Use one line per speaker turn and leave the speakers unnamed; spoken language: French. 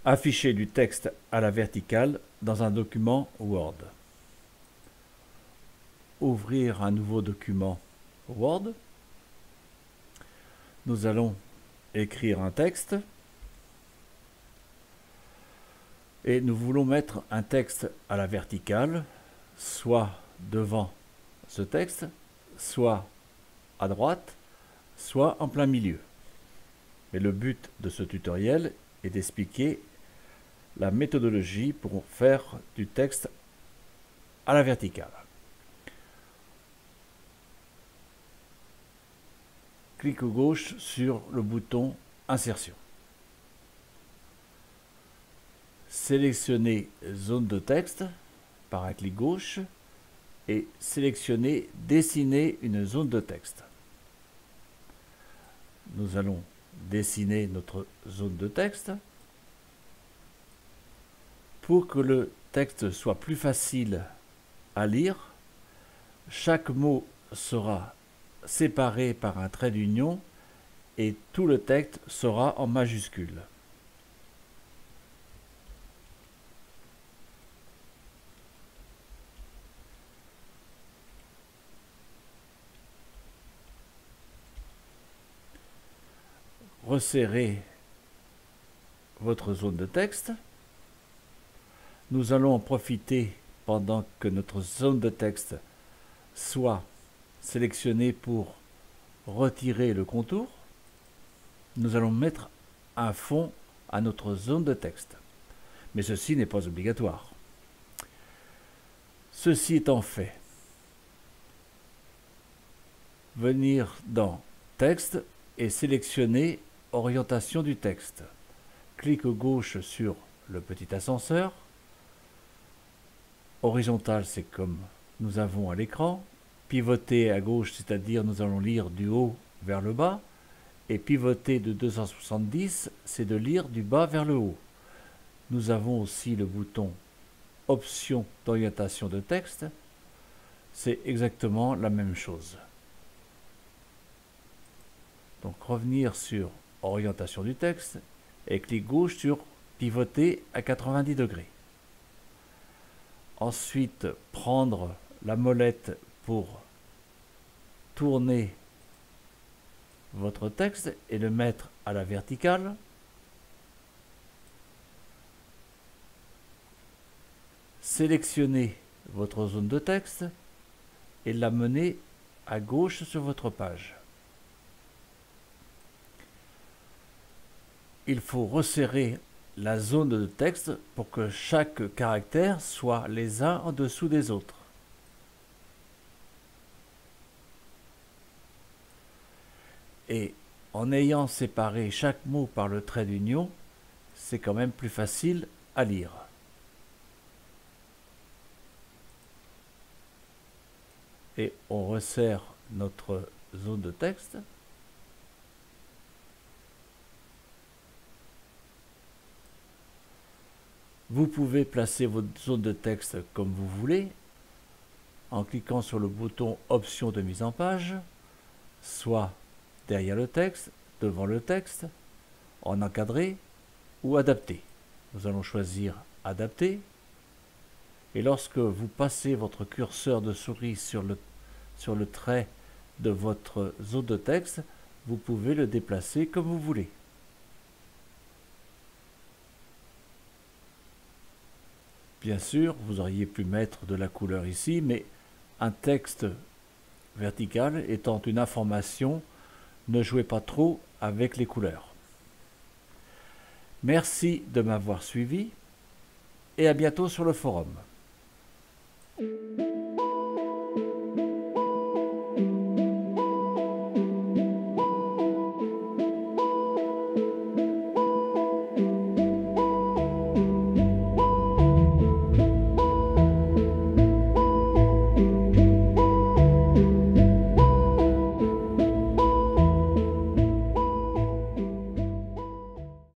Afficher du texte à la verticale dans un document Word. Ouvrir un nouveau document Word. Nous allons écrire un texte et nous voulons mettre un texte à la verticale, soit devant ce texte, soit à droite, soit en plein milieu. Mais le but de ce tutoriel est d'expliquer la méthodologie pour faire du texte à la verticale. Clic gauche sur le bouton Insertion. Sélectionnez Zone de texte par un clic gauche et sélectionnez Dessiner une zone de texte. Nous allons dessiner notre zone de texte. Pour que le texte soit plus facile à lire, chaque mot sera séparé par un trait d'union et tout le texte sera en majuscule. Resserrez votre zone de texte. Nous allons en profiter pendant que notre zone de texte soit sélectionnée pour retirer le contour. Nous allons mettre un fond à notre zone de texte. Mais ceci n'est pas obligatoire. Ceci étant fait, venir dans Texte et sélectionner Orientation du texte. Clic gauche sur le petit ascenseur. Horizontal, c'est comme nous avons à l'écran. Pivoter à gauche, c'est-à-dire nous allons lire du haut vers le bas. Et pivoter de 270, c'est de lire du bas vers le haut. Nous avons aussi le bouton Option d'orientation de texte. C'est exactement la même chose. Donc revenir sur Orientation du texte et clic gauche sur Pivoter à 90 degrés. Ensuite, prendre la molette pour tourner votre texte et le mettre à la verticale. Sélectionnez votre zone de texte et l'amener à gauche sur votre page. Il faut resserrer la zone de texte pour que chaque caractère soit les uns en dessous des autres. Et en ayant séparé chaque mot par le trait d'union, c'est quand même plus facile à lire. Et on resserre notre zone de texte. Vous pouvez placer votre zone de texte comme vous voulez, en cliquant sur le bouton Option de mise en page, soit derrière le texte, devant le texte, en encadré ou adapté. Nous allons choisir Adapter. Et lorsque vous passez votre curseur de souris sur le trait de votre zone de texte, vous pouvez le déplacer comme vous voulez. Bien sûr, vous auriez pu mettre de la couleur ici, mais un texte vertical étant une information, ne jouez pas trop avec les couleurs. Merci de m'avoir suivi et à bientôt sur le forum.